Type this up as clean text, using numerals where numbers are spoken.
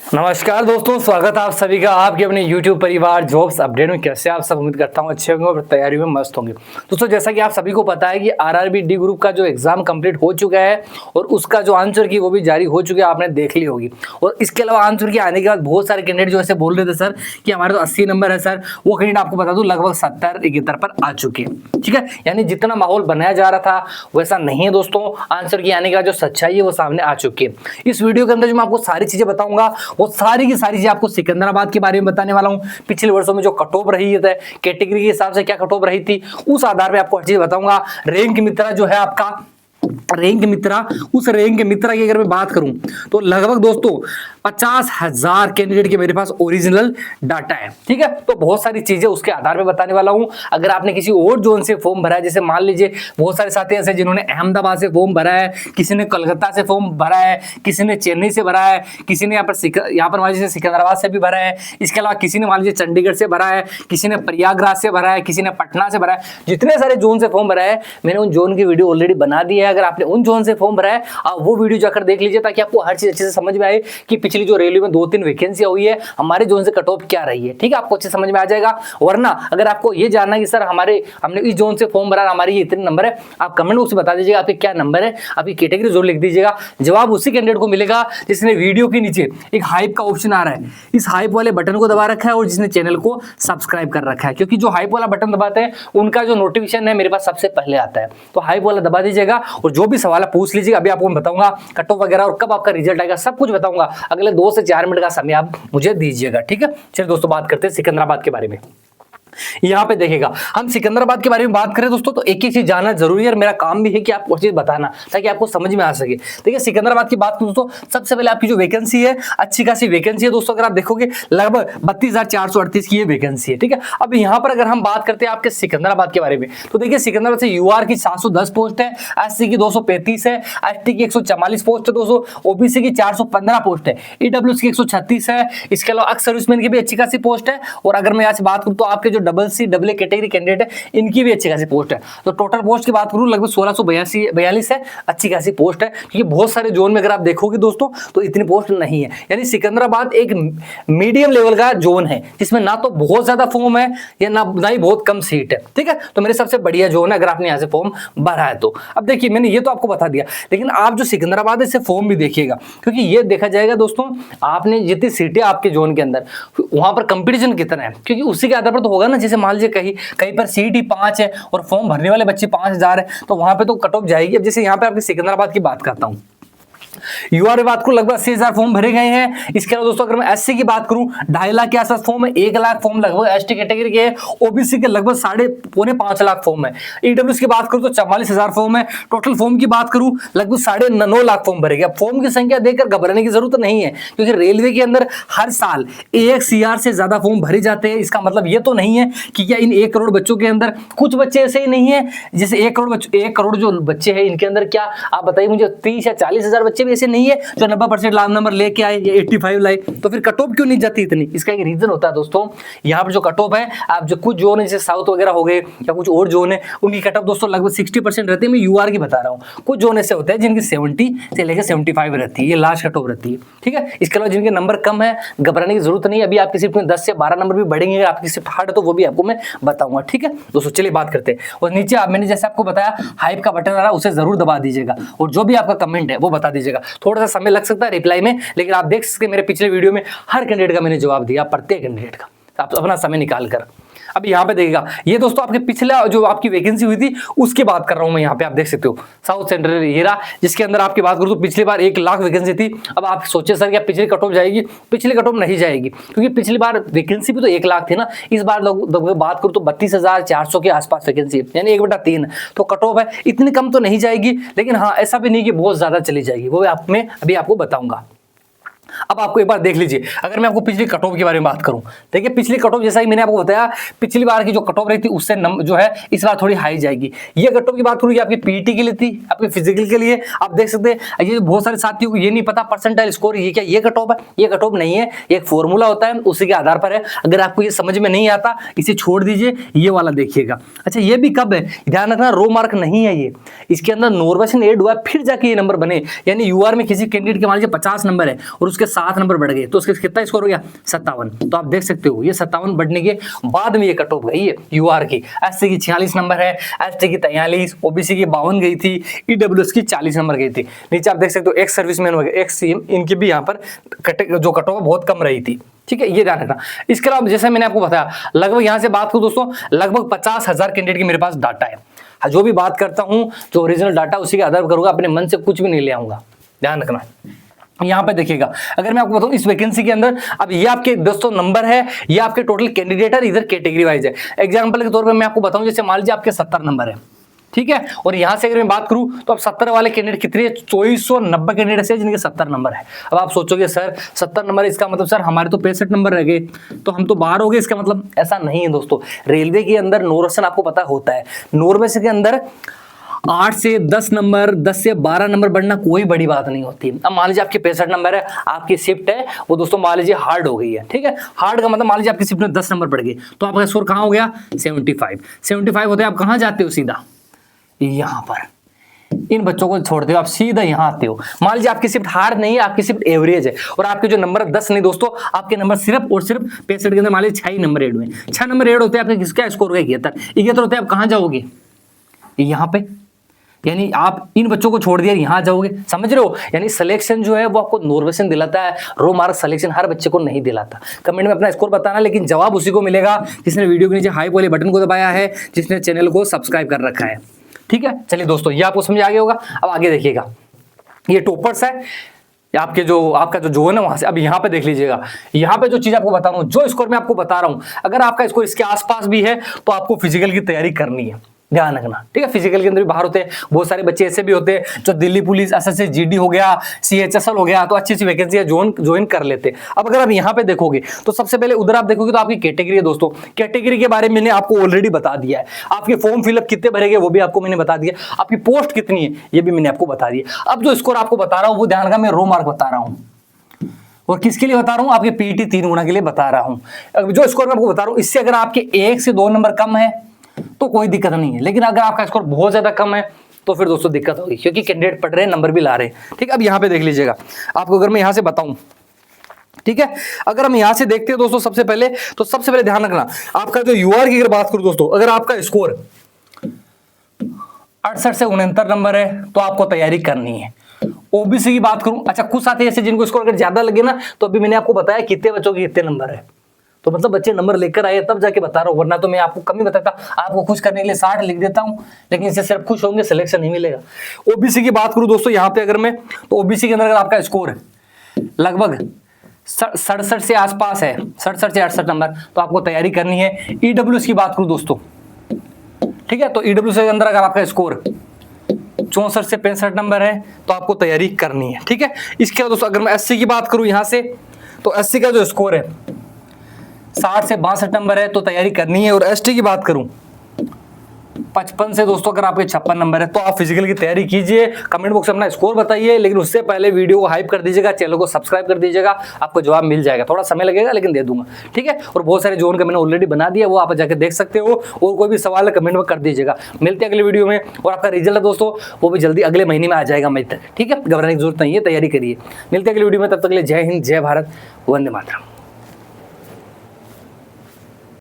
नमस्कार दोस्तों, स्वागत है आप सभी का आपके अपने YouTube परिवार जॉब्स अपडेट में। कैसे आप सब, उम्मीद करता हूँ अच्छे होंगे और तैयारी में मस्त होंगे। दोस्तों, जैसा कि आप सभी को पता है कि आरआरबी डी ग्रुप का जो एग्जाम कंप्लीट हो चुका है और उसका जो आंसर की वो भी जारी हो चुकी है, आपने देख ली होगी। और इसके अलावा आंसर की आने के बाद बहुत सारे कैंडिडेट जो ऐसे बोल रहे थे सर कि हमारे तो 80 नंबर है सर, वो कैंडिडेट आपको बता दूं लगभग 70-71 पर आ चुके हैं। ठीक है, यानी जितना माहौल बनाया जा रहा था वैसा नहीं है दोस्तों। आंसर की आने का जो सच्चाई है वो सामने आ चुकी है। इस वीडियो के अंदर जो मैं आपको सारी चीजें बताऊंगा वो सारी की सारी चीजें आपको सिकंदराबाद के बारे में बताने वाला हूं। पिछले वर्षों में जो कट ऑफ रही है कैटेगरी के हिसाब से क्या कट ऑफ रही थी, उस आधार पे आपको हर चीज बताऊंगा। रैंक मित्रा जो है आपका रैंक मित्रा, उस रैंक मित्रा की अगर मैं बात करूं तो लगभग दोस्तों 50,000 कैंडिडेट के मेरे पास ओरिजिनल डाटा है। ठीक है, तो बहुत सारी चीजें उसके आधार पे बताने वाला हूं। अगर आपने किसी और जोन से फॉर्म भरा है, जैसे मान लीजिए बहुत सारे साथी ऐसे जिन्होंने अहमदाबाद से फॉर्म भरा है, किसी ने कलकत्ता से फॉर्म भरा है, किसी ने चेन्नई से भरा है, किसी ने यहाँ पर मान लीजिए सिकंदराबाद से भी भरा है, इसके अलावा किसी ने मान लीजिए चंडीगढ़ से भरा है, किसी ने प्रयागराज से भरा है, किसी ने पटना से भरा है। जितने सारे जोन से फॉर्म भरा है मैंने उन जोन की वीडियो ऑलरेडी बना दी है। अगर आपने उन जोन से फॉर्म भरा है आप वो वीडियो जाकर देख लीजिए, ताकि आपको हर चीज अच्छे से समझ में आए कि पिछली जो रेलवे में 2-3 वैकेंसी हुई है हमारे जोन से कट ऑफ क्या रही है। ठीक है, आपको अच्छे समझ में आ जाएगा। वरना अगर आपको ये जानना है कि सर हमने इस जोन से फॉर्म भरा, हमारे ये इतने नंबर है, आप कमेंट बॉक्स में बता दीजिएगा आपके क्या नंबर है, आपकी कैटेगरी जरूर लिख दीजिएगा। जवाब उसी कैंडिडेट को मिलेगा जिसने वीडियो के नीचे एक हाइप का ऑप्शन आ रहा है, इस हाइप वाले बटन को दबा रखा है और जिसने चैनल को सब्सक्राइब कर रखा है। क्योंकि जो हाइप वाला बटन दबाते हैं उनका जो नोटिफिकेशन है मेरे पास सबसे पहले आता है। तो हाइप वाला दबा दीजिएगा और जो भी सवाल पूछ लीजिएगा। अभी आपको मैं बताऊंगा कट ऑफ वगैरह और कब आपका रिजल्ट आएगा, सब कुछ बताऊंगा। अगले 2 से 4 मिनट का समय आप मुझे दीजिएगा। ठीक है, चलिए दोस्तों बात करते हैं सिकंदराबाद के बारे में। यहाँ पे देखिएगा, हम सिकंदराबाद के बारे में बात करें दोस्तों तो एक एक चीज जानना जरूरी है और मेरा काम भी है कि आपको चीज बताना ताकि आपको समझ में आ सके। देखिए, सिकंदराबाद की बात करूं दोस्तों, सबसे पहले आपकी जो वैकेंसी है अच्छी खासी वैकेंसी है दोस्तों। अगर आप देखोगे लगभग 32,438 की ये वैकेंसी है। ठीक है, अब यहाँ पर अगर हम बात करते हैं आपके सिकंदराबाद के बारे में तो देखिए, सिकंदराबाद से यूआर की 710 पोस्ट है, एससी की 235 है, एसटी की 144 पोस्ट है दोस्तों, ओबीसी की 415 पोस्ट है, ईडब्ल्यूएस की 136 है। इसके अलावा एक्स सर्विसमैन की भी अच्छी खासी पोस्ट है। और अगर मैं यहाँ से बात करूं तो आपके जो double C double A category candidate है इनकी भी अच्छी खासी पोस्ट है। तो टोटल पोस्ट की बात करूं लगभग 1642 है, अच्छी खासी पोस्ट है। क्योंकि बहुत सारे जोन में अगर आप देखोगे दोस्तों तो इतनी पोस्ट नहीं है। यानी सिकंदराबाद एक मीडियम लेवल का जोन है जिसमें ना तो बहुत ज्यादा फॉर्म है या ना ही बहुत कम सीट है। ठीक है, तो मेरे सबसे बढ़िया जोन है अगर आपने यहाँ से फॉर्म भरा है तो। अब देखिए, मैंने ये तो आपको बता दिया, लेकिन आप जो सिकंदराबाद है इससे फॉर्म भी देखिएगा, क्योंकि ये देखा जाएगा दोस्तों आपने जितनी सीटें आपके जोन के अंदर वहां पर कंपटीशन कितना है, क्योंकि उसी के आधार पर तो होगा ना। जैसे मान लीजिए कहीं पर सीट ही 5 है और फॉर्म भरने वाले बच्चे 5,000 है तो वहां पे तो कट ऑफ जाएगी। अब जैसे यहाँ पे आपके सिकंदराबाद की बात करता हूँ, यूआर बात करूं लगभग 80,000 फॉर्म भरे गए हैं। इसके अलावा दोस्तों अगर मैं एससी की बात करूं 2.5 लाख के आसपास फॉर्म है, 1 लाख फॉर्म लगभग एसटी कैटेगरी के, ओबीसी के लगभग 5.5 लाख फॉर्म है। ईडब्ल्यूएस की बात करूं तो 44,000 फॉर्म है। टोटल फॉर्म की बात करूं लगभग 9.5 लाख फॉर्म भरे गए। फॉर्म की संख्या देखकर घबराने की जरूरत नहीं है, क्योंकि रेलवे के अंदर हर साल 1 सीआर से ज्यादा फॉर्म भरे जाते हैं। इसका मतलब ये तो नहीं है कि क्या इन 1 करोड़ बच्चों के अंदर कुछ बच्चे ऐसे ही नहीं है, जैसे 1 करोड़ जो बच्चे हैं इनके अंदर क्या आप बताइए मुझे 30 या 40,000 बच्चे भी ऐसे नहीं है जो 90% लाभ नंबर लेके आए या 85 लाए। तो फिर कट ऑफ क्यों नहीं जाती इतनी? इसका एक रीजन होता है दोस्तों, यहाँ पर जो कट ऑफ है, आप जो कुछ जोन है जैसे साउथ वगैरह हो गए या कुछ और जोन है उनकी कट ऑफ दोस्तों लगभग 60% रहती है। मैं यूआर की बता रहा हूँ। कुछ जोन ऐसे होते हैं जिनकी 70 से लेकर 75 रहती है, ये लास्ट कट ऑफ रहती है। ठीक है, इसके अलावा जिनके नंबर कम है घबराने की जरूरत नहीं। अभी आपकी शिफ्ट में 10 से 12 नंबर भी बढ़ेंगे, आपकी शिफ्ट हार्ड है तो वो भी आपको मैं बताऊंगा। ठीक है दोस्तों, चलिए बात करते हैं। और नीचे मैंने जैसे आपको बताया हाइप का बटन आ रहा है, उसे जरूर दबा दीजिएगा और जो भी आपका कमेंट है वो बता दीजिएगा। थोड़ा सा समय लग सकता है रिप्लाई में, लेकिन आप देख सकते हैं मेरे पिछले वीडियो में हर कैंडिडेट का मैंने जवाब दिया, प्रत्येक कैंडिडेट का, आप अपना समय निकाल कर। अब यहाँ पे देखिएगा, ये दोस्तों आपके पिछला जो आपकी वैकेंसी हुई थी उसकी बात कर रहा हूं मैं। यहाँ पे आप देख सकते हो साउथ सेंट्रल हीरा, जिसके अंदर आपकी बात करूं तो पिछली बार 1 लाख वैकेंसी थी। अब आप सोचे सर क्या पिछली कट ऑफ जाएगी? पिछली कट ऑफ नहीं जाएगी, क्योंकि पिछली बार वैकेंसी भी तो 1 लाख थी ना। इस बार बात करूं तो 32,400 के आसपास वैकेंसी, यानी 1/3, तो कट ऑफ है इतनी कम तो नहीं जाएगी। लेकिन हाँ, ऐसा भी नहीं कि बहुत ज्यादा चली जाएगी, वो मैं अभी आपको बताऊंगा। अब आपको एक बार देख लीजिए, अगर मैं आपको पिछली कट ऑफ के बारे में बात करूं, देखिए पिछली कट ऑफ जैसा ही मैंने आपको बताया, पिछली बार की जो कट ऑफ रही थी उससे जो है इस बार थोड़ी हाई जाएगी। ये कट ऑफ की बात करूं ये आपकी पीईटी के लिए थी, आपके फिजिकल के लिए। आप देख सकते हैं ये बहुत सारे साथियों को ये नहीं पता परसेंटाइल स्कोर ये क्या, ये कट ऑफ है? ये कट ऑफ नहीं है, ये एक फॉर्मूला होता है, उसी के आधार पर है। अगर आपको ये समझ में नहीं आता इसे छोड़ दीजिए, ये वाला देखिएगा। अच्छा, ये भी कब है ध्यान रखना, रो मार्क नहीं है ये, इसके अंदर नॉर्वेशन एड हुआ फिर जाके ये नंबर बने। यानी यूआर में किसी कैंडिडेट के मान लीजिए 50 नंबर है और उसके 7 नंबर बढ़ गए तो उसके कितना स्कोर हो गया 57। तो आप देख सकते हो ये 57 बढ़ने के बाद में ये कट ऑफ गई है यूआर की। एससी की 46 नंबर है, एसटी की 43, ओबीसी की 52 गई थी, ईडब्ल्यूएस की 40 नंबर गई थी। नीचे आप देख सकते हो एक्स सर्विसमैन हो गए, एक्स सीएम, इनकी भी यहाँ पर जो कट ऑफ बहुत कम रही थी। ठीक है, ये ध्यान रखना। इसके अलावा जैसे मैंने आपको बताया लगभग यहाँ से बात करूं दोस्तों, लगभग 50,000 कैंडिडेट की मेरे पास डाटा है। जो भी बात करता हूं जो ओरिजिनल डाटा उसी के आधार करूंगा, अपने मन से कुछ भी नहीं ले आऊंगा, ध्यान रखना। यहाँ पे देखिएगा, अगर मैं आपको बताऊं इस वैकेंसी के अंदर, अब ये आपके दोस्तों नंबर है, ये आपके टोटल कैंडिडेट है, इधर कैटेगरी वाइज है। एग्जांपल के तौर पे मैं आपको बताऊं, जैसे मान लीजिए आपके 70 नंबर है, ठीक है, और यहां से अगर मैं बात करूं तो अब 70 वाले कैंडिडेट कितने हैं, 2490 कैंडिडेट है जिनके 70 नंबर है। अब आप सोचोगे सर 70 नंबर, इसका मतलब सर हमारे तो 65 नंबर रह गए, तो हम तो बाहर हो गए, इसका मतलब ऐसा नहीं है दोस्तों। रेलवे के अंदर नोर्वेशन आपको पता होता है, नोर्वेशन के अंदर 8 से 10 नंबर, 10 से 12 नंबर बढ़ना कोई बड़ी बात नहीं होती। अब मान लीजिए आपके 65 नंबर है, आपकी शिफ्ट है वो दोस्तों मान लीजिए हार्ड हो गई है, ठीक है, हार्ड का मतलब मान लीजिए आपकी शिफ्ट में 10 नंबर बढ़ गए, तो आपका स्कोर कहाँ हो गया 75 होते हैं। आप कहाँ जाते हो, सीधा यहां पर इन बच्चों को छोड़ते हो, आप सीधा यहां आते हो। मान लीजिए आपकी शिफ्ट हार्ड नहीं है, आपकी शिफ्ट एवरेज है, और आपके जो नंबर 10 नहीं दोस्तों, आपके नंबर सिर्फ और सिर्फ 65 के अंदर मान लीजिए 6 नंबर एड हुए, 6 नंबर एड होते हैं, आपके किसका स्कोर हो गया 71 होते हैं। आप कहां जाओगे, यहां पे, यानी आप इन बच्चों को छोड़ दिया यहां जाओगे, समझ रहे हो। यानी सिलेक्शन जो है वो आपको नोर्वेशन दिलाता है, रो मार्क सिलेक्शन हर बच्चे को नहीं दिलाता। कमेंट में अपना स्कोर बताना, लेकिन जवाब उसी को मिलेगा जिसने वीडियो के नीचे हाई वाले बटन को दबाया है, जिसने चैनल को सब्सक्राइब कर रखा है। ठीक है, चलिए दोस्तों ये आपको समझ आ गया होगा। अब आगे देखिएगा, ये टॉपर्स है आपके, जो आपका जो जोन है वहां से। अब यहाँ पे देख लीजिएगा, यहाँ पे जो चीज आपको बता रहा हूँ, जो स्कोर मैं आपको बता रहा हूँ, अगर आपका स्कोर इसके आसपास भी है तो आपको फिजिकल की तैयारी करनी है, ध्यान रखना, ठीक है। फिजिकल के अंदर भी बाहर होते हैं बहुत सारे बच्चे, ऐसे भी होते हैं जो दिल्ली पुलिस, एसएससी जीडी हो गया, सीएचएसएल हो गया, तो अच्छी अच्छी वैकेंसी ज्वाइन कर लेते हैं। अब अगर आप यहाँ पे देखोगे तो सबसे पहले उधर आप देखोगे तो आपकी कैटेगरी है दोस्तों। कैटेगरी के बारे में मैंने आपको ऑलरेडी बता दिया है, आपके फॉर्म फिलअप कितने भरेंगे वो भी आपको मैंने बता दिया, आपकी पोस्ट कितनी है ये भी मैंने आपको बता दिया। अब जो स्कोर आपको बता रहा हूँ वो ध्यान रखा, मैं रो मार्क बता रहा हूँ, और किसके लिए बता रहा हूँ, आपके पीटी 3 गुना के लिए बता रहा हूँ। जो स्कोर मैं आपको बता रहा हूँ, इससे अगर आपके 1 से 2 नंबर कम है तो कोई दिक्कत नहीं है, लेकिन अगर आपका स्कोर बहुत ज्यादा कम है तो फिर दोस्तों दिक्कत होगी, क्योंकि कैंडिडेट पढ़ रहे हैं, नंबर भी ला रहे हैं। ठीक है, अब यहाँ पे देख लीजिएगा, आपको अगर मैं यहाँ से बताऊं, ठीक है, अगर हम यहाँ से देखते हैं दोस्तों, सबसे पहले ध्यान रखना, आपका जो यूआर की अगर बात करूं दोस्तों, अगर आपका स्कोर 68 से 69 नंबर है तो आपको तैयारी करनी है। ओबीसी की बात करूं, अच्छा कुछ साथी ऐसे जिनको स्कोर अगर ज्यादा लगे ना, तो अभी मैंने आपको बताया कितने बच्चों के कितने नंबर है, तो मतलब बच्चे नंबर लेकर आए तब जाके बता रहा हूँ, वरना तो मैं आपको कम ही बताता, आपको खुश करने के लिए 60 लिख देता हूँ, लेकिन इससे सिर्फ खुश होंगे, सिलेक्शन नहीं मिलेगा। ओबीसी की बात करूं दोस्तों, यहाँ पे अगर मैं, तो ओबीसी के अंदर अगर आपका स्कोर है लगभग 67 से आसपास है, 67 से 68 नंबर, तो आपको तैयारी करनी है। ईडब्ल्यूएस की बात करूं दोस्तों, ठीक है, तो ईडब्ल्यूएस के अंदर अगर आपका स्कोर 64 से 65 नंबर है तो आपको तैयारी करनी है। ठीक है, इसके बाद दोस्तों अगर मैं एससी की बात करूं यहाँ से, तो एससी का जो स्कोर है 60 से 62 नंबर है तो तैयारी करनी है। और एसटी की बात करूं 55 से दोस्तों अगर आपके 56 नंबर है तो आप फिजिकल की तैयारी कीजिए। कमेंट बॉक्स में अपना स्कोर बताइए, लेकिन उससे पहले वीडियो को हाइप कर दीजिएगा, चैनल को सब्सक्राइब कर दीजिएगा, आपको जवाब मिल जाएगा, थोड़ा समय लगेगा लेकिन दे दूंगा। ठीक है, और बहुत सारे जोन का मैंने ऑलरेडी बना दिया, वो आप जाकर देख सकते हो, और कोई भी सवाल है कमेंट में कर दीजिएगा। मिलते हैं अगले वीडियो में, और आपका रिजल्ट है दोस्तों वो भी जल्दी अगले महीने में आ जाएगा मई तक। ठीक है, घबराने की जरूरत नहीं है, तैयारी करिए। मिलते हैं अगले वीडियो में, तब तक के लिए जय हिंद, जय भारत, वंदे मातरम।